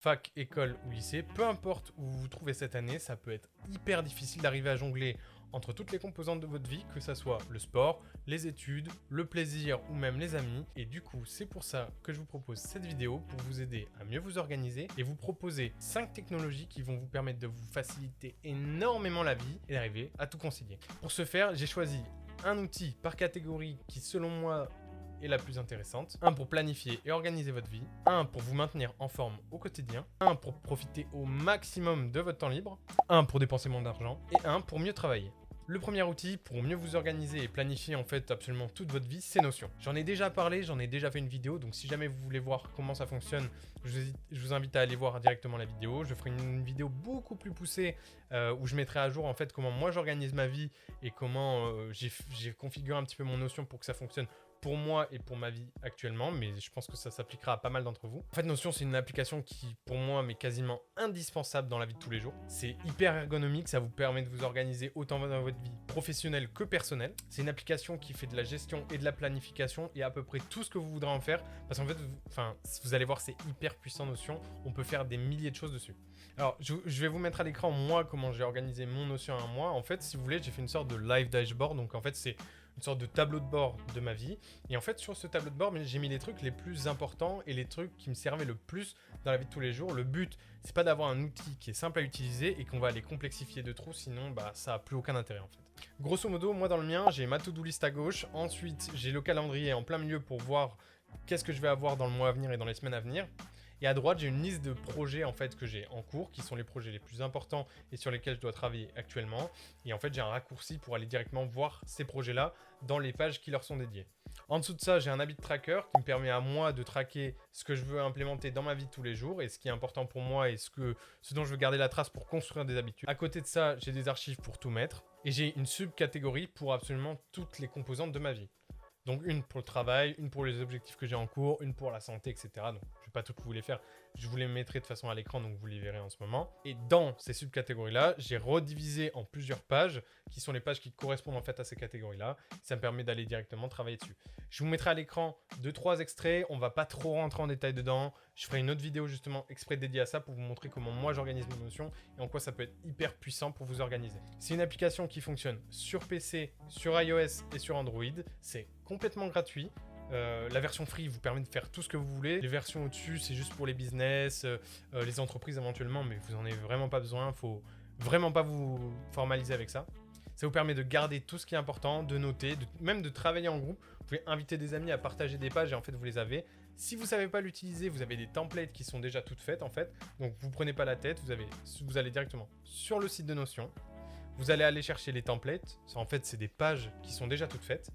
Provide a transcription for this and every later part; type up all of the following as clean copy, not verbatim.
fac, école ou lycée, peu importe où vous vous trouvez cette année, ça peut être hyper difficile d'arriver à jongler entre toutes les composantes de votre vie, que ça soit le sport, les études, le plaisir ou même les amis. Et du coup, c'est pour ça que je vous propose cette vidéo pour vous aider à mieux vous organiser et vous proposer 5 technologies qui vont vous permettre de vous faciliter énormément la vie et d'arriver à tout concilier. Pour ce faire, j'ai choisi un outil par catégorie qui, selon moi, est la plus intéressante. Un pour planifier et organiser votre vie. Un pour vous maintenir en forme au quotidien. Un pour profiter au maximum de votre temps libre. Un pour dépenser moins d'argent. Et un pour mieux travailler. Le premier outil pour mieux vous organiser et planifier en fait absolument toute votre vie, c'est Notion. J'en ai déjà parlé, j'en ai déjà fait une vidéo, donc si jamais vous voulez voir comment ça fonctionne, je vous invite à aller voir directement la vidéo. Je ferai une vidéo beaucoup plus poussée où je mettrai à jour en fait comment moi j'organise ma vie et comment j'ai configuré un petit peu mon Notion pour que ça fonctionne pour moi et pour ma vie actuellement, mais je pense que ça s'appliquera à pas mal d'entre vous. En fait, Notion, c'est une application qui, pour moi, m'est quasiment indispensable dans la vie de tous les jours. C'est hyper ergonomique, ça vous permet de vous organiser autant dans votre vie professionnelle que personnelle. C'est une application qui fait de la gestion et de la planification et à peu près tout ce que vous voudrez en faire, parce qu'en fait, vous allez voir, c'est hyper puissant Notion. On peut faire des milliers de choses dessus. Alors, je vais vous mettre à l'écran, moi, comment j'ai organisé mon Notion à moi. En fait, si vous voulez, j'ai fait une sorte de live dashboard, donc en fait, c'est une sorte de tableau de bord de ma vie. Et en fait, sur ce tableau de bord, j'ai mis les trucs les plus importants et les trucs qui me servaient le plus dans la vie de tous les jours. Le but, c'est pas d'avoir un outil qui est simple à utiliser et qu'on va aller complexifier de trop, sinon ça a plus aucun intérêt en fait. Grosso modo, moi dans le mien, j'ai ma to-do list à gauche. Ensuite, j'ai le calendrier en plein milieu pour voir qu'est-ce que je vais avoir dans le mois à venir et dans les semaines à venir. Et à droite, j'ai une liste de projets en fait que j'ai en cours, qui sont les projets les plus importants et sur lesquels je dois travailler actuellement. Et en fait, j'ai un raccourci pour aller directement voir ces projets-là dans les pages qui leur sont dédiées. En dessous de ça, j'ai un habit tracker qui me permet à moi de traquer ce que je veux implémenter dans ma vie de tous les jours et ce qui est important pour moi et ce dont je veux garder la trace pour construire des habitudes. À côté de ça, j'ai des archives pour tout mettre et j'ai une subcatégorie pour absolument toutes les composantes de ma vie. Donc une pour le travail, une pour les objectifs que j'ai en cours, une pour la santé, etc. Donc je ne vais pas toutes vous les faire, je vous les mettrai de façon à l'écran, donc vous les verrez en ce moment. Et dans ces subcatégories-là, j'ai redivisé en plusieurs pages, qui sont les pages qui correspondent en fait à ces catégories-là. Ça me permet d'aller directement travailler dessus. Je vous mettrai à l'écran 2-3 extraits, on ne va pas trop rentrer en détail dedans. Je ferai une autre vidéo justement exprès dédiée à ça pour vous montrer comment moi j'organise mes notions et en quoi ça peut être hyper puissant pour vous organiser. C'est une application qui fonctionne sur PC, sur iOS et sur Android. C'est complètement gratuit. La version free vous permet de faire tout ce que vous voulez. Les versions au-dessus, c'est juste pour les business, les entreprises éventuellement, mais vous n'en avez vraiment pas besoin. Il ne faut vraiment pas vous formaliser avec ça. Ça vous permet de garder tout ce qui est important, de noter, même de travailler en groupe. Vous pouvez inviter des amis à partager des pages et en fait, vous les avez. Si vous ne savez pas l'utiliser, vous avez des templates qui sont déjà toutes faites en fait. Donc, vous ne prenez pas la tête, vous allez directement sur le site de Notion. Vous allez aller chercher les templates. En fait, c'est des pages qui sont déjà toutes faites.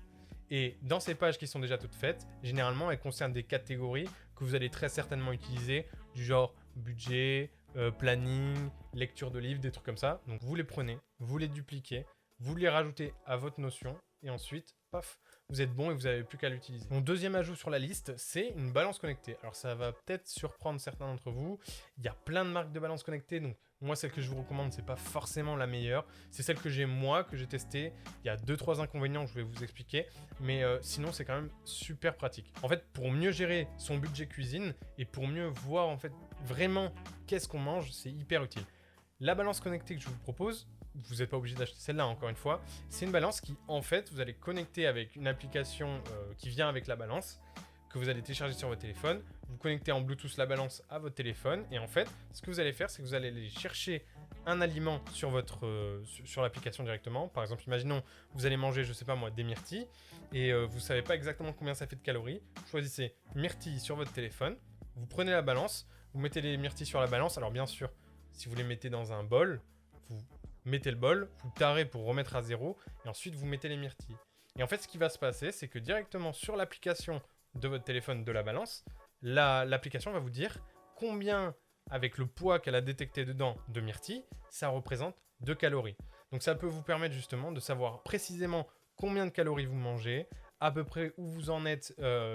Et dans ces pages qui sont déjà toutes faites, généralement, elles concernent des catégories que vous allez très certainement utiliser, du genre budget, planning, lecture de livres, des trucs comme ça. Donc, vous les prenez, vous les dupliquez, vous les rajoutez à votre Notion et ensuite, paf, vous êtes bon et vous n'avez plus qu'à l'utiliser. Mon deuxième ajout sur la liste, c'est une balance connectée. Alors, ça va peut-être surprendre certains d'entre vous. Il y a plein de marques de balance connectée, donc moi, celle que je vous recommande, c'est pas forcément la meilleure. C'est celle que j'ai moi, que j'ai testée. Il y a 2-3 inconvénients que je vais vous expliquer. Mais sinon, c'est quand même super pratique. En fait, pour mieux gérer son budget cuisine et pour mieux voir en fait vraiment qu'est-ce qu'on mange, c'est hyper utile. La balance connectée que je vous propose, vous n'êtes pas obligé d'acheter celle-là encore une fois. C'est une balance qui, en fait, vous allez connecter avec une application qui vient avec la balance, que vous allez télécharger sur votre téléphone. Vous connectez en Bluetooth la balance à votre téléphone. Et en fait, ce que vous allez faire, c'est que vous allez aller chercher un aliment sur l'application directement. Par exemple, imaginons, vous allez manger, je sais pas moi, des myrtilles. Et vous ne savez pas exactement combien ça fait de calories. Choisissez myrtilles sur votre téléphone. Vous prenez la balance. Vous mettez les myrtilles sur la balance. Alors bien sûr, si vous les mettez dans un bol, vous mettez le bol, vous tarez pour remettre à zéro. Et ensuite, vous mettez les myrtilles. Et en fait, ce qui va se passer, c'est que directement sur l'application de votre téléphone de la balance, l'application va vous dire combien, avec le poids qu'elle a détecté dedans de myrtilles, ça représente de calories. Donc ça peut vous permettre justement de savoir précisément combien de calories vous mangez, à peu près où vous en êtes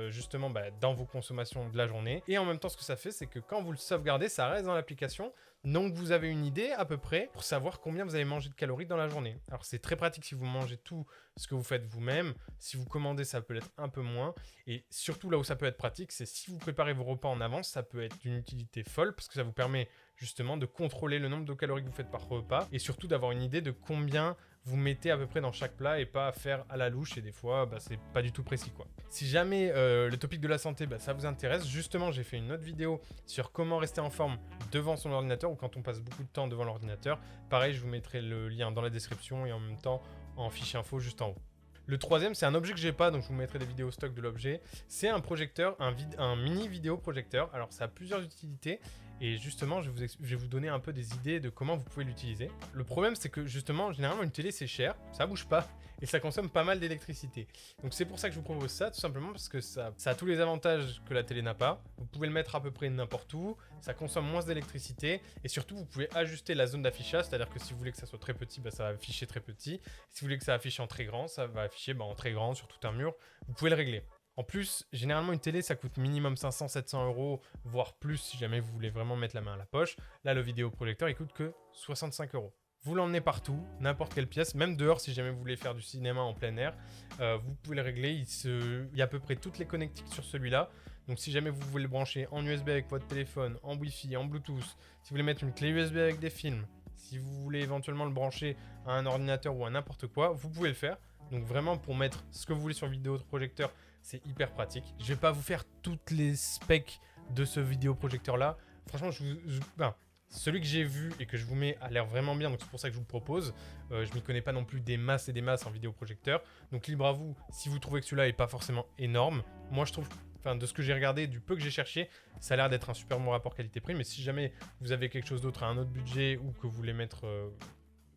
justement dans vos consommations de la journée. Et en même temps, ce que ça fait, c'est que quand vous le sauvegardez, ça reste dans l'application. Donc vous avez une idée à peu près pour savoir combien vous avez mangé de calories dans la journée. Alors c'est très pratique si vous mangez tout ce que vous faites vous-même. Si vous commandez, ça peut l'être un peu moins. Et surtout là où ça peut être pratique, c'est si vous préparez vos repas en avance, ça peut être d'une utilité folle parce que ça vous permet justement de contrôler le nombre de calories que vous faites par repas et surtout d'avoir une idée de combien vous mettez à peu près dans chaque plat et pas à faire à la louche et des fois c'est pas du tout précis quoi. Si jamais le topic de la santé ça vous intéresse, justement j'ai fait une autre vidéo sur comment rester en forme devant son ordinateur ou quand on passe beaucoup de temps devant l'ordinateur. Pareil, je vous mettrai le lien dans la description et en même temps en fichier info juste en haut. Le troisième, c'est un objet que j'ai pas, donc je vous mettrai des vidéos stock de l'objet. C'est un projecteur, un mini vidéo projecteur. Alors ça a plusieurs utilités. Et justement, je vais vous donner un peu des idées de comment vous pouvez l'utiliser. Le problème, c'est que justement, généralement, une télé, c'est cher, ça bouge pas et ça consomme pas mal d'électricité. Donc c'est pour ça que je vous propose ça, tout simplement parce que ça a tous les avantages que la télé n'a pas. Vous pouvez le mettre à peu près n'importe où, ça consomme moins d'électricité et surtout, vous pouvez ajuster la zone d'affichage, c'est-à-dire que si vous voulez que ça soit très petit, ça va afficher très petit. Si vous voulez que ça affiche en très grand, ça va afficher en très grand sur tout un mur. Vous pouvez le régler. En plus, généralement, une télé, ça coûte minimum 500-700 €, voire plus si jamais vous voulez vraiment mettre la main à la poche. Là, le vidéoprojecteur, il coûte que 65 €. Vous l'emmenez partout, n'importe quelle pièce, même dehors si jamais vous voulez faire du cinéma en plein air. Vous pouvez le régler, il y a à peu près toutes les connectiques sur celui-là. Donc si jamais vous voulez le brancher en USB avec votre téléphone, en Wi-Fi, en Bluetooth, si vous voulez mettre une clé USB avec des films, si vous voulez éventuellement le brancher à un ordinateur ou à n'importe quoi, vous pouvez le faire. Donc vraiment pour mettre ce que vous voulez sur le vidéoprojecteur, c'est hyper pratique. Je vais pas vous faire toutes les specs de ce vidéoprojecteur là. Franchement, celui que j'ai vu et que je vous mets a l'air vraiment bien, donc c'est pour ça que je vous le propose. Je m'y connais pas non plus des masses et des masses en vidéoprojecteur. Donc libre à vous si vous trouvez que celui-là est pas forcément énorme. Moi je trouve, de ce que j'ai regardé, du peu que j'ai cherché, ça a l'air d'être un super bon rapport qualité-prix. Mais si jamais vous avez quelque chose d'autre à un autre budget ou que vous voulez mettre...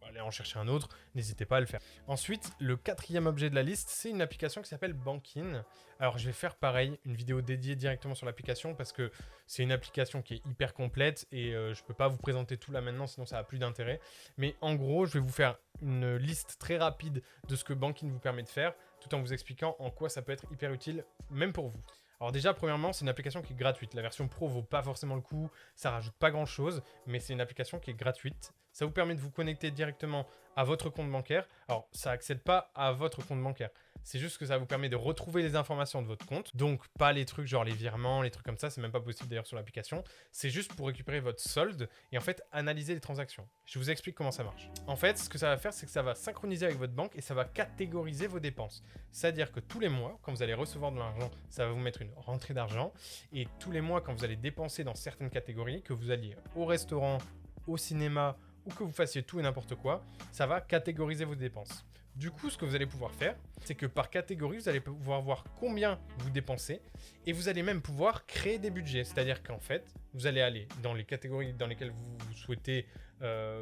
aller en chercher un autre, n'hésitez pas à le faire. Ensuite, le quatrième objet de la liste, c'est une application qui s'appelle Bankin. Alors, je vais faire pareil, une vidéo dédiée directement sur l'application parce que c'est une application qui est hyper complète et je ne peux pas vous présenter tout là maintenant, sinon ça n'a plus d'intérêt. Mais en gros, je vais vous faire une liste très rapide de ce que Bankin vous permet de faire, tout en vous expliquant en quoi ça peut être hyper utile, même pour vous. Alors déjà, premièrement, c'est une application qui est gratuite. La version pro vaut pas forcément le coup, ça rajoute pas grand chose, mais c'est une application qui est gratuite. Ça vous permet de vous connecter directement à votre compte bancaire. Alors, ça n'accède pas à votre compte bancaire. C'est juste que ça vous permet de retrouver les informations de votre compte. Donc, pas les trucs genre les virements, les trucs comme ça. C'est même pas possible d'ailleurs sur l'application. C'est juste pour récupérer votre solde et en fait, analyser les transactions. Je vous explique comment ça marche. En fait, ce que ça va faire, c'est que ça va synchroniser avec votre banque et ça va catégoriser vos dépenses. C'est-à-dire que tous les mois, quand vous allez recevoir de l'argent, ça va vous mettre une rentrée d'argent. Et tous les mois, quand vous allez dépenser dans certaines catégories, que vous alliez au restaurant, au cinéma, ou que vous fassiez tout et n'importe quoi, ça va catégoriser vos dépenses. Du coup, ce que vous allez pouvoir faire, c'est que par catégorie, vous allez pouvoir voir combien vous dépensez et vous allez même pouvoir créer des budgets. C'est-à-dire qu'en fait, vous allez aller dans les catégories dans lesquelles vous souhaitez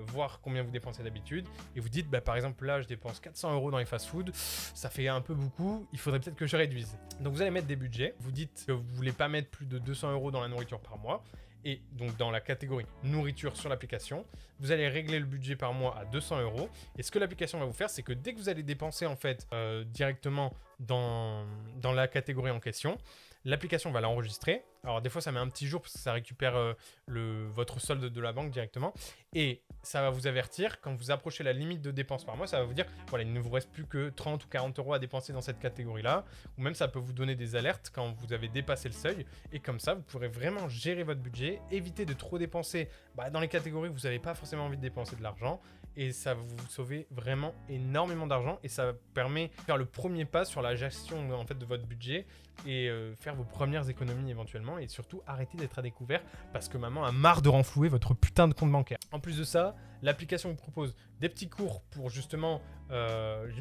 voir combien vous dépensez d'habitude et vous dites, par exemple, là, je dépense 400 € dans les fast-food, ça fait un peu beaucoup, il faudrait peut-être que je réduise. Donc, vous allez mettre des budgets, vous dites que vous ne voulez pas mettre plus de 200 € dans la nourriture par mois. Et donc dans la catégorie nourriture sur l'application, vous allez régler le budget par mois à 200 €. Et ce que l'application va vous faire, c'est que dès que vous allez dépenser en fait directement dans la catégorie en question, l'application va l'enregistrer. Alors des fois ça met un petit jour parce que ça récupère votre solde de la banque directement. Et ça va vous avertir quand vous approchez la limite de dépenses par mois. Ça va vous dire, voilà, il ne vous reste plus que 30 ou 40 € à dépenser dans cette catégorie-là. Ou même ça peut vous donner des alertes quand vous avez dépassé le seuil. Et comme ça, vous pourrez vraiment gérer votre budget, éviter de trop dépenser dans les catégories où vous n'avez pas forcément envie de dépenser de l'argent. Et ça va vous sauver vraiment énormément d'argent. Et ça permet de faire le premier pas sur la gestion en fait, de votre budget et faire vos premières économies éventuellement. Et surtout, arrêter d'être à découvert parce que maman a marre de renflouer votre putain de compte bancaire. En plus de ça, l'application vous propose des petits cours pour justement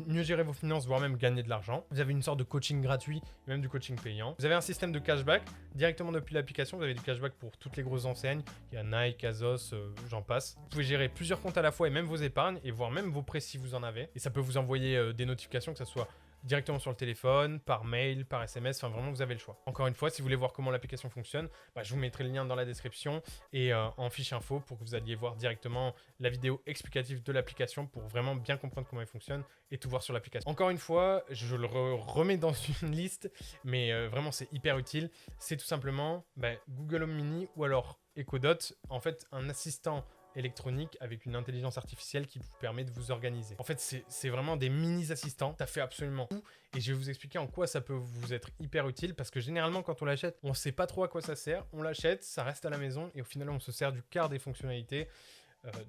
mieux gérer vos finances, voire même gagner de l'argent. Vous avez une sorte de coaching gratuit, même du coaching payant. Vous avez un système de cashback directement depuis l'application. Vous avez du cashback pour toutes les grosses enseignes. Il y a Nike, Azos, j'en passe. Vous pouvez gérer plusieurs comptes à la fois et même vos épargnes et voire même vos prêts si vous en avez. Et ça peut vous envoyer des notifications, que ce soit directement sur le téléphone, par mail, par SMS, enfin vraiment vous avez le choix. Encore une fois, si vous voulez voir comment l'application fonctionne, je vous mettrai le lien dans la description et en fiche info pour que vous alliez voir directement la vidéo explicative de l'application pour vraiment bien comprendre comment elle fonctionne et tout voir sur l'application. Encore une fois, je le remets dans une liste, mais vraiment c'est hyper utile. C'est tout simplement Google Home Mini ou alors Echo Dot, en fait un assistant électronique avec une intelligence artificielle qui vous permet de vous organiser. En fait, c'est vraiment des mini-assistants. Ça fait absolument tout. Et je vais vous expliquer en quoi ça peut vous être hyper utile parce que généralement, quand on l'achète, on ne sait pas trop à quoi ça sert. On l'achète, ça reste à la maison et au final, on se sert du quart des fonctionnalités.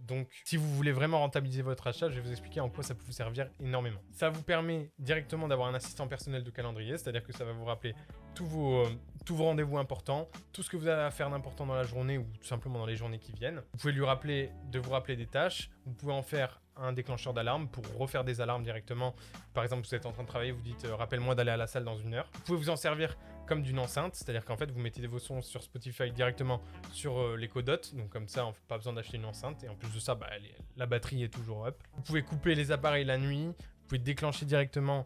Donc, si vous voulez vraiment rentabiliser votre achat, je vais vous expliquer en quoi ça peut vous servir énormément. Ça vous permet directement d'avoir un assistant personnel de calendrier, c'est-à-dire que ça va vous rappeler tous vos rendez-vous importants, tout ce que vous avez à faire d'important dans la journée ou tout simplement dans les journées qui viennent. Vous pouvez lui rappeler de vous rappeler des tâches. Vous pouvez en faire un déclencheur d'alarme pour refaire des alarmes directement. Par exemple, vous êtes en train de travailler, vous dites rappelle-moi d'aller à la salle dans 1 heure. Vous pouvez vous en servir comme d'une enceinte, c'est-à-dire qu'en fait vous mettez vos sons sur Spotify directement sur l'Echo Dot, donc comme ça on n'a pas besoin d'acheter une enceinte et en plus de ça la batterie est toujours up. Vous pouvez couper les appareils la nuit, vous pouvez déclencher directement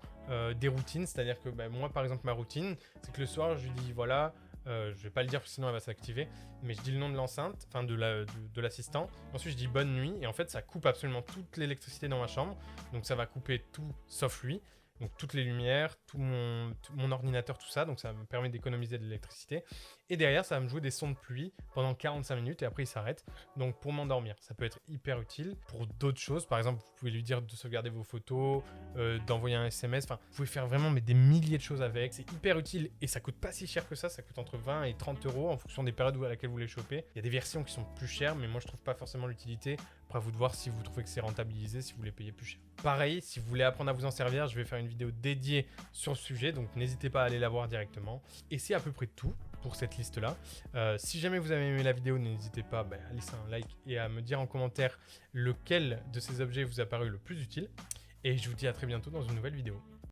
des routines, c'est-à-dire que moi par exemple ma routine c'est que le soir je lui dis voilà, je vais pas le dire parce que sinon elle va s'activer, mais je dis le nom de l'enceinte, enfin de l'assistant, ensuite je dis bonne nuit et en fait ça coupe absolument toute l'électricité dans ma chambre, donc ça va couper tout sauf lui. Donc toutes les lumières, tout mon ordinateur, tout ça. Donc ça me permet d'économiser de l'électricité. Et derrière, ça va me jouer des sons de pluie pendant 45 minutes et après il s'arrête. Donc pour m'endormir, ça peut être hyper utile. Pour d'autres choses, par exemple, vous pouvez lui dire de sauvegarder vos photos, d'envoyer un SMS. Enfin, vous pouvez faire vraiment des milliers de choses avec. C'est hyper utile et ça coûte pas si cher que ça. Ça coûte entre 20 et 30 euros en fonction des périodes à laquelle vous les chopez. Il y a des versions qui sont plus chères, mais moi je trouve pas forcément l'utilité. Après, à vous de voir si vous trouvez que c'est rentabilisé, si vous les payez plus cher. Pareil, si vous voulez apprendre à vous en servir, je vais faire une vidéo dédiée sur le sujet, donc n'hésitez pas à aller la voir directement. Et c'est à peu près tout pour cette liste-là. Si jamais vous avez aimé la vidéo, n'hésitez pas à laisser un like et à me dire en commentaire lequel de ces objets vous a paru le plus utile. Et je vous dis à très bientôt dans une nouvelle vidéo.